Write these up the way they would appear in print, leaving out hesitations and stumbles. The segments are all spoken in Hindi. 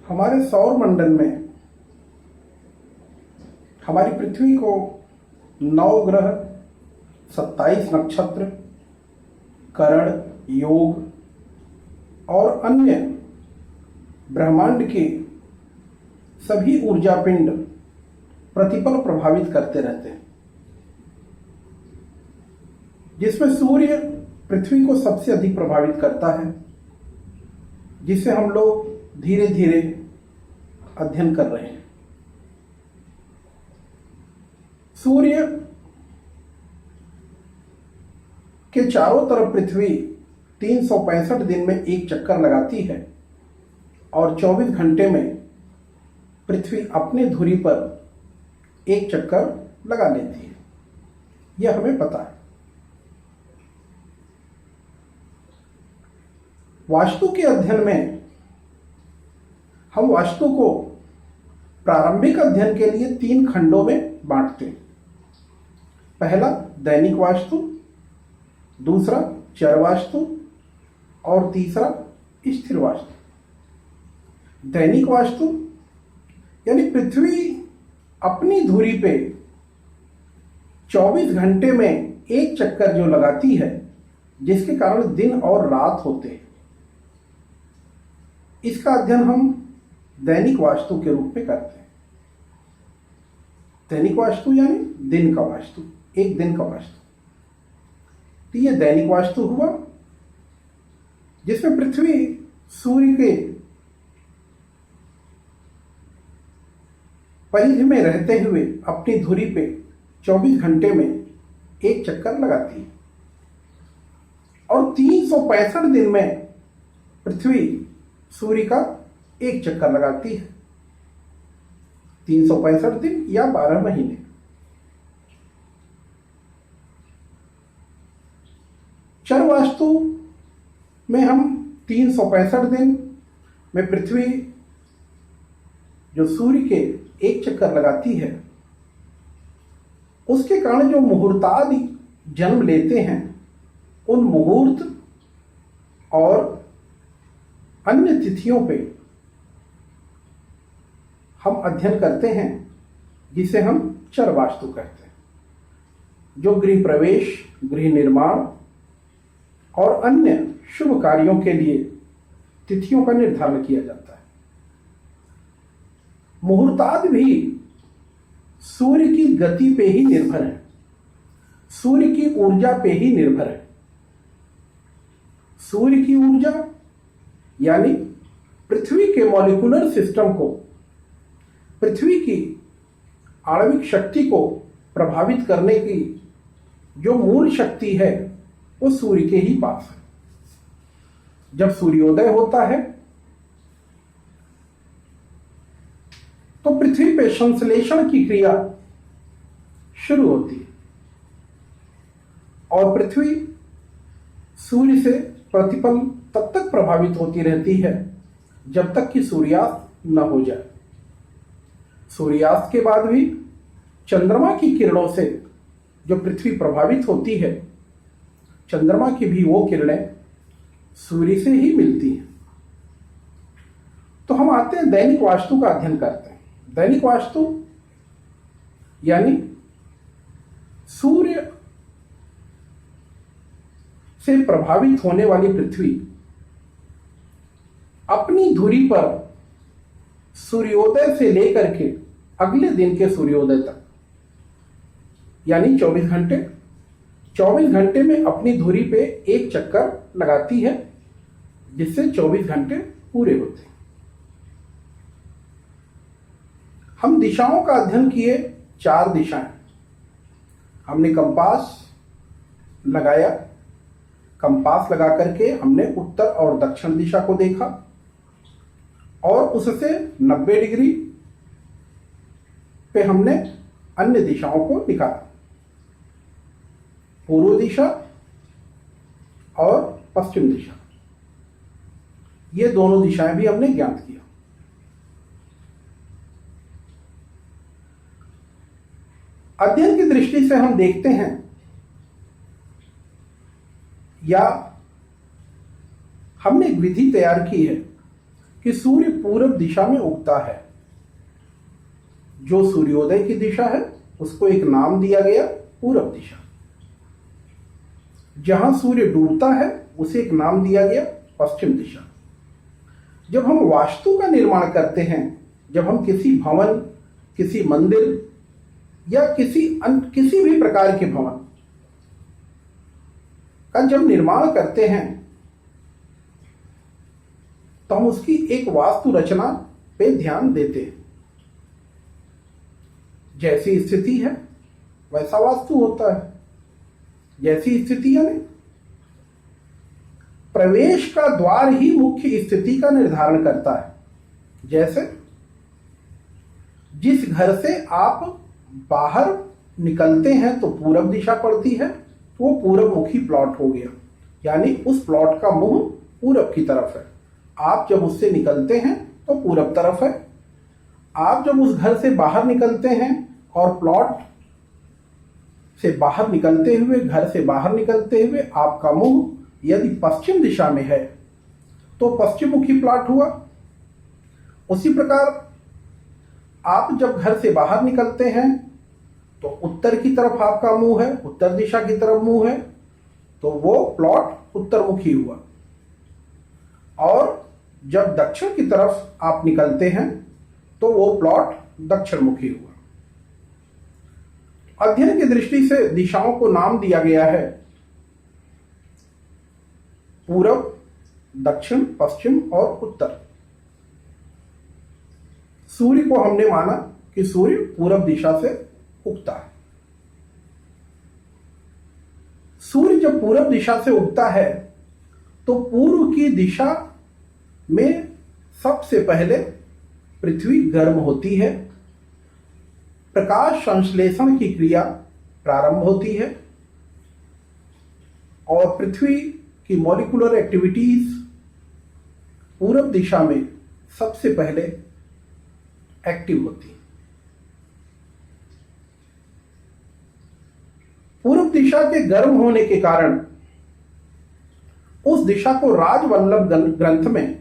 हमारे सौर मंडल में हमारी पृथ्वी को 9 ग्रह, 27 नक्षत्र, करण, योग और अन्य ब्रह्मांड के सभी ऊर्जा पिंड प्रतिपल प्रभावित करते रहते हैं, जिसमें सूर्य पृथ्वी को सबसे अधिक प्रभावित करता है, जिसे हम लोग धीरे धीरे अध्ययन कर रहे हैं। सूर्य के चारों तरफ पृथ्वी 365 दिन में एक चक्कर लगाती है और 24 घंटे में पृथ्वी अपने धुरी पर एक चक्कर लगा लेती है। यह हमें पता है। वास्तु के अध्ययन में हम वास्तु को प्रारंभिक अध्ययन के लिए 3 खंडों में बांटते हैं। पहला दैनिक वास्तु, दूसरा चर वास्तु और तीसरा स्थिर वास्तु। दैनिक वास्तु यानी पृथ्वी अपनी धुरी पे 24 घंटे में एक चक्कर जो लगाती है, जिसके कारण दिन और रात होते हैं, इसका अध्ययन हम दैनिक वास्तु के रूप में करते हैं। दैनिक वास्तु यानी दिन का वास्तु, एक दिन का वास्तु। तो यह दैनिक वास्तु हुआ, जिसमें पृथ्वी सूर्य के परिधि में रहते हुए अपनी धुरी पे 24 घंटे में एक चक्कर लगाती है और 365 दिन में पृथ्वी सूर्य का एक चक्कर लगाती है। 365 दिन या 12 महीने। चर वास्तु में हम 365 दिन में पृथ्वी जो सूर्य के एक चक्कर लगाती है, उसके कारण जो मुहूर्तादि जन्म लेते हैं, उन मुहूर्त और अन्य तिथियों पे हम अध्ययन करते हैं, जिसे हम चर वास्तु कहते हैं, जो गृह प्रवेश, गृह निर्माण और अन्य शुभ कार्यों के लिए तिथियों का निर्धारण किया जाता है। मुहूर्तादि भी सूर्य की गति पे ही निर्भर है, सूर्य की ऊर्जा पे ही निर्भर है। सूर्य की ऊर्जा यानी पृथ्वी के मॉलिक्यूलर सिस्टम को, पृथ्वी की आणविक शक्ति को प्रभावित करने की जो मूल शक्ति है, वो सूर्य के ही पास है। जब सूर्योदय होता है तो पृथ्वी पे संश्लेषण की क्रिया शुरू होती है और पृथ्वी सूर्य से प्रतिपल तब तक प्रभावित होती रहती है जब तक कि सूर्यास्त न हो जाए। सूर्यास्त के बाद भी चंद्रमा की किरणों से जो पृथ्वी प्रभावित होती है, चंद्रमा की भी वो किरणें सूर्य से ही मिलती हैं। तो हम आते हैं दैनिक वास्तु का अध्ययन करते हैं। दैनिक वास्तु यानी सूर्य से प्रभावित होने वाली पृथ्वी अपनी धुरी पर सूर्योदय से लेकर के अगले दिन के सूर्योदय तक यानी 24 घंटे में अपनी धुरी पे एक चक्कर लगाती है, जिससे 24 घंटे पूरे होते हैं। हम दिशाओं का अध्ययन किए, 4 दिशाएं। हमने कंपास लगाया, कंपास लगा करके हमने उत्तर और दक्षिण दिशा को देखा और उससे 90 डिग्री पे हमने अन्य दिशाओं को निकाला, पूर्व दिशा और पश्चिम दिशा। ये दोनों दिशाएं भी हमने ज्ञात किया। अध्ययन की दृष्टि से हम देखते हैं या हमने एक विधि तैयार की है कि सूर्य पूरब दिशा में उगता है। जो सूर्योदय की दिशा है उसको एक नाम दिया गया पूरब दिशा। जहां सूर्य डूबता है उसे एक नाम दिया गया पश्चिम दिशा। जब हम वास्तु का निर्माण करते हैं, जब हम किसी भवन, किसी मंदिर या किसी भी प्रकार के भवन का जब निर्माण करते हैं तो हम उसकी एक वास्तु रचना पे ध्यान देते हैं। जैसी स्थिति है वैसा वास्तु होता है। जैसी स्थिति है नहीं, प्रवेश का द्वार ही मुख्य स्थिति का निर्धारण करता है। जैसे जिस घर से आप बाहर निकलते हैं तो पूरब दिशा पड़ती है, तो वो पूरब मुखी प्लॉट हो गया, यानी उस प्लॉट का मुंह पूरब की तरफ है। आप जब उससे निकलते हैं तो पूरब तरफ है। आप जब उस घर से बाहर निकलते हैं और प्लॉट से बाहर निकलते हुए, घर से बाहर निकलते हुए आपका मुंह यदि पश्चिम दिशा में है तो पश्चिम मुखी प्लॉट हुआ। उसी प्रकार आप जब घर से बाहर निकलते हैं तो उत्तर की तरफ आपका मुंह है, उत्तर दिशा की तरफ मुंह है, तो वो प्लॉट उत्तरमुखी हुआ। और जब दक्षिण की तरफ आप निकलते हैं तो वो प्लॉट दक्षिण मुखी हुआ। अध्ययन की दृष्टि से दिशाओं को नाम दिया गया है पूरब, दक्षिण, पश्चिम और उत्तर। सूर्य को हमने माना कि सूर्य पूरब दिशा से उगता है। सूर्य जब पूरब दिशा से उगता है तो पूर्व की दिशा में सबसे पहले पृथ्वी गर्म होती है, प्रकाश संश्लेषण की क्रिया प्रारंभ होती है और पृथ्वी की मॉलिक्यूलर एक्टिविटीज पूरब दिशा में सबसे पहले एक्टिव होती है। पूर्व दिशा के गर्म होने के कारण उस दिशा को राजवल्लभ ग्रंथ में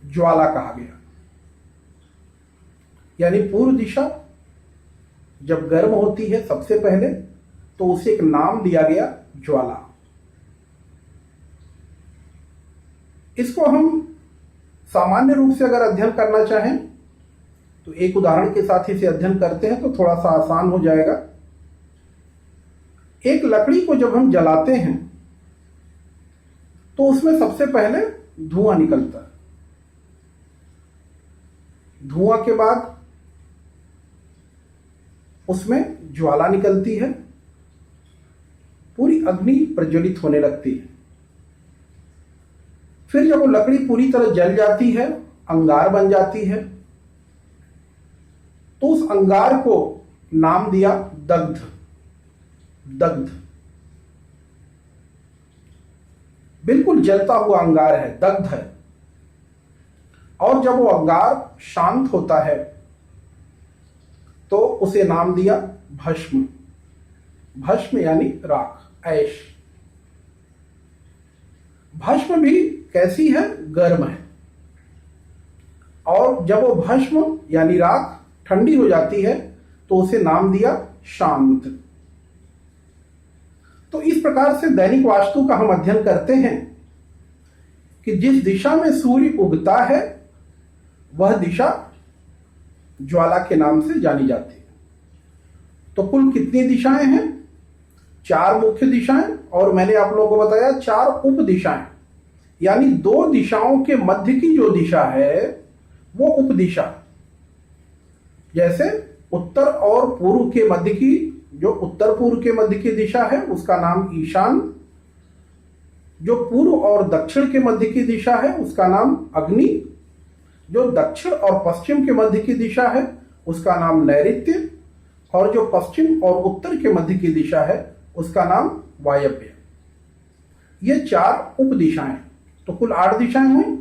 ज्वाला कहा गया। यानी पूर्व दिशा जब गर्म होती है सबसे पहले तो उसे एक नाम दिया गया ज्वाला। इसको हम सामान्य रूप से अगर अध्ययन करना चाहें तो एक उदाहरण के साथ इसे अध्ययन करते हैं तो थोड़ा सा आसान हो जाएगा। एक लकड़ी को जब हम जलाते हैं तो उसमें सबसे पहले धुआं निकलता है। धुआं के बाद उसमें ज्वाला निकलती है, पूरी अग्नि प्रज्वलित होने लगती है। फिर जब वो लकड़ी पूरी तरह जल जाती है, अंगार बन जाती है, तो उस अंगार को नाम दिया दग्ध। दग्ध बिल्कुल जलता हुआ अंगार है, दग्ध है। और जब वो अंगार शांत होता है तो उसे नाम दिया भस्म। भस्म यानी राख, ऐश। भस्म भी कैसी है? गर्म है। और जब वो भस्म यानी राख ठंडी हो जाती है तो उसे नाम दिया शांत। तो इस प्रकार से दैनिक वास्तु का हम अध्ययन करते हैं कि जिस दिशा में सूर्य उगता है वह दिशा ज्वाला के नाम से जानी जाती है। तो कुल कितनी दिशाएं हैं? 4 मुख्य दिशाएं, और मैंने आप लोगों को बताया 4 उप दिशाएं, यानी 2 दिशाओं के मध्य की जो दिशा है वो उप दिशा। जैसे उत्तर और पूर्व के मध्य की, जो उत्तर पूर्व के मध्य की दिशा है उसका नाम ईशान। जो पूर्व और दक्षिण के मध्य की दिशा है उसका नाम अग्नि। जो दक्षिण और पश्चिम के मध्य की दिशा है उसका नाम नैऋत्य। और जो पश्चिम और उत्तर के मध्य की दिशा है उसका नाम वायव्य। ये 4 उप दिशाएं, तो कुल 8 दिशाएं हुई।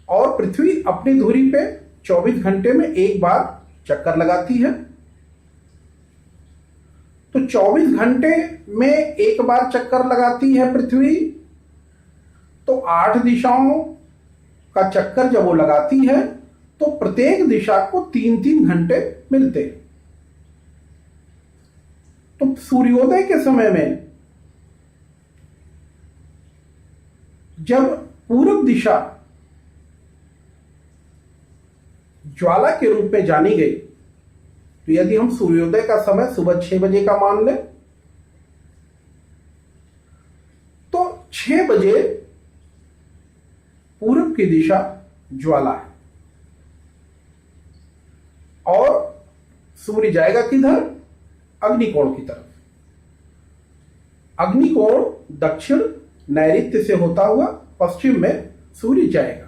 और पृथ्वी अपनी धुरी पे 24 घंटे में एक बार चक्कर लगाती है। तो 24 घंटे में एक बार चक्कर लगाती है पृथ्वी, तो 8 दिशाओं का चक्कर जब वो लगाती है तो प्रत्येक दिशा को 3-3 घंटे मिलते हैं। तो सूर्योदय के समय में जब पूर्व दिशा ज्वाला के रूप में जानी गई, तो यदि हम सूर्योदय का समय सुबह 6 बजे का मान लें, तो 6 बजे पूर्व की दिशा ज्वाला है और सूर्य जाएगा किधर? अग्निकोण की तरफ। अग्निकोण दक्षिण नैऋत्य से होता हुआ पश्चिम में सूर्य जाएगा।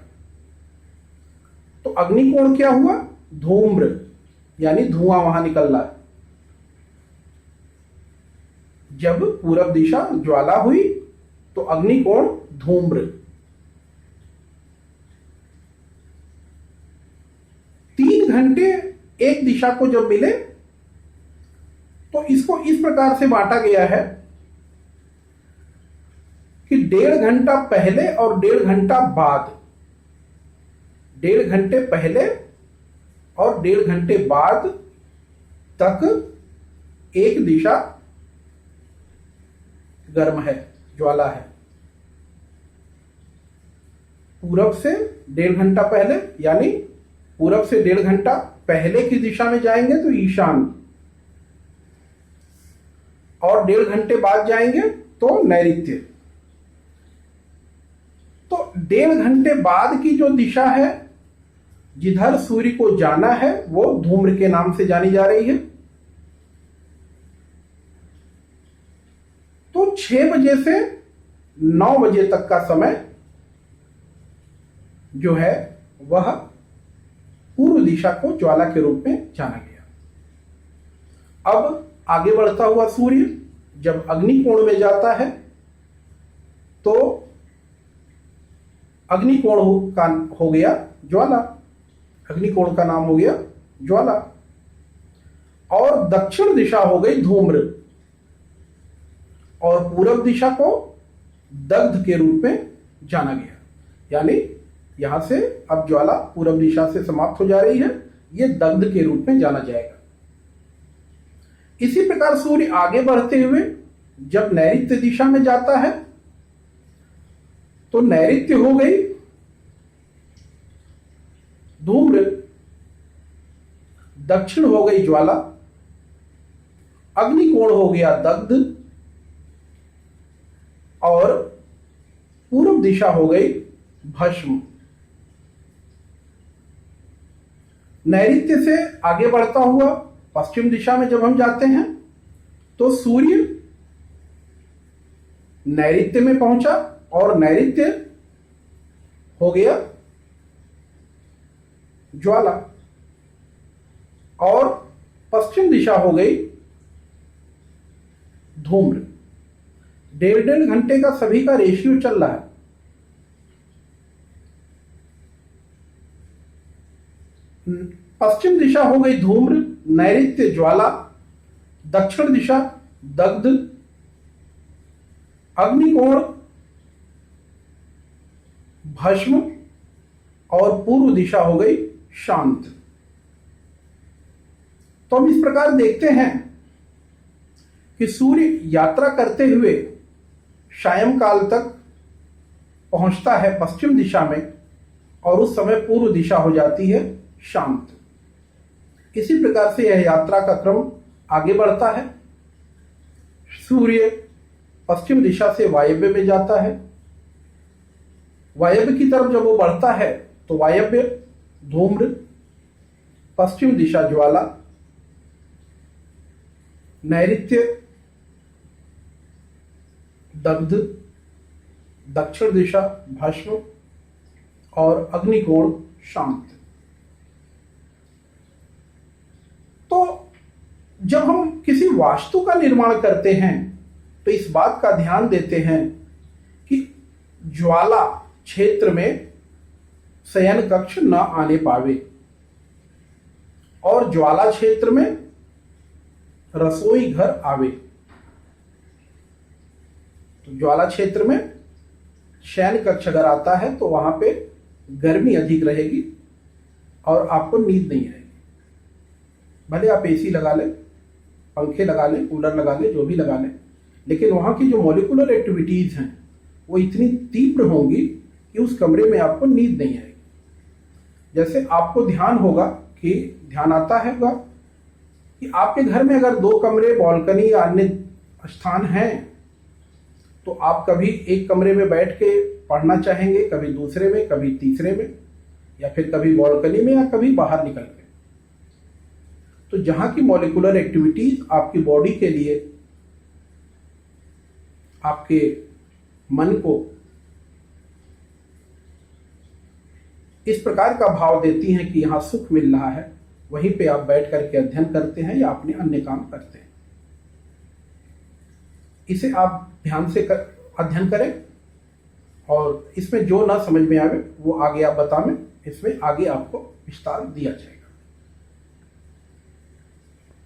तो अग्निकोण क्या हुआ? धूम्र, यानी धुआं वहां निकल रहा है। जब पूरब दिशा ज्वाला हुई तो अग्निकोण धूम्र। 3 घंटे एक दिशा को जब मिले तो इसको इस प्रकार से बांटा गया है कि 1.5 घंटा पहले और 1.5 घंटा बाद, 1.5 घंटे पहले और 1.5 घंटे बाद तक एक दिशा गर्म है, ज्वाला है। पूरब से 1.5 घंटा पहले, यानी पूरब से 1.5 घंटा पहले की दिशा में जाएंगे तो ईशान, और 1.5 घंटे बाद जाएंगे तो नैऋत्य। तो 1.5 घंटे बाद की जो दिशा है जिधर सूर्य को जाना है वो धूम्र के नाम से जानी जा रही है। तो 6 बजे से 9 बजे तक का समय जो है वह पूर्व दिशा को ज्वाला के रूप में जाना गया। अब आगे बढ़ता हुआ सूर्य जब अग्निकोण में जाता है तो अग्निकोण का हो गया ज्वाला, अग्निकोण का नाम हो गया ज्वाला, और दक्षिण दिशा हो गई धूम्र, और पूरब दिशा को दग्ध के रूप में जाना गया। यानी यहां से अब ज्वाला पूरब दिशा से समाप्त हो जा रही है, यह दग्ध के रूप में जाना जाएगा। इसी प्रकार सूर्य आगे बढ़ते हुए जब नैऋत्य दिशा में जाता है तो नैऋत्य हो गई धूम्र, दक्षिण हो गई ज्वाला, अग्निकोण हो गया दग्ध, और पूर्व दिशा हो गई भस्म। नैऋत्य से आगे बढ़ता हुआ पश्चिम दिशा में जब हम जाते हैं तो सूर्य नैऋत्य में पहुंचा और नैऋत्य हो गया ज्वाला, और पश्चिम दिशा हो गई धूम्र। 1.5 घंटे का सभी का रेशियो चल रहा है। पश्चिम दिशा हो गई धूम्र, नैऋत्य ज्वाला, दक्षिण दिशा दग्ध, अग्निकोण भस्म, और पूर्व दिशा हो गई शांत। तो हम इस प्रकार देखते हैं कि सूर्य यात्रा करते हुए सायंकाल तक पहुंचता है पश्चिम दिशा में, और उस समय पूर्व दिशा हो जाती है शांत। इसी प्रकार से यह यात्रा का क्रम आगे बढ़ता है। सूर्य पश्चिम दिशा से वायव्य में जाता है। वायव्य की तरफ जब वो बढ़ता है तो वायव्य धूम्र, पश्चिम दिशा ज्वाला, नैऋत्य दग्ध, दक्षिण दिशा भस्म, और अग्निकोण शांत। तो जब हम किसी वास्तु का निर्माण करते हैं तो इस बात का ध्यान देते हैं कि ज्वाला क्षेत्र में शयन कक्ष न आने पावे, और ज्वाला क्षेत्र में रसोई घर आवे। तो ज्वाला क्षेत्र में शयन कक्ष अगर आता है तो वहां पे गर्मी अधिक रहेगी और आपको नींद नहीं आएगी। भले आप एसी लगा लें, पंखे लगा लें, कूलर लगा लें, जो भी लगा लें, लेकिन वहाँ की जो मॉलिक्यूलर एक्टिविटीज़ हैं वो इतनी तीव्र होंगी कि उस कमरे में आपको नींद नहीं आएगी। जैसे आपको ध्यान होगा कि ध्यान आता है होगा कि आपके घर में अगर 2 कमरे, बॉल्कनी या अन्य स्थान हैं तो आप कभी एक कमरे में बैठ के पढ़ना चाहेंगे, कभी दूसरे में, कभी तीसरे में, या फिर कभी बॉल्कनी में, या कभी बाहर निकल के। तो जहां की मॉलिक्यूलर एक्टिविटीज आपकी बॉडी के लिए, आपके मन को इस प्रकार का भाव देती हैं कि यहां सुख मिल रहा है, वहीं पे आप बैठ करके अध्ययन करते हैं या अपने अन्य काम करते हैं। इसे आप ध्यान से अध्ययन करें और इसमें जो ना समझ में आवे वो आगे आप बतावें, इसमें आगे आपको विस्तार दिया जाएगा।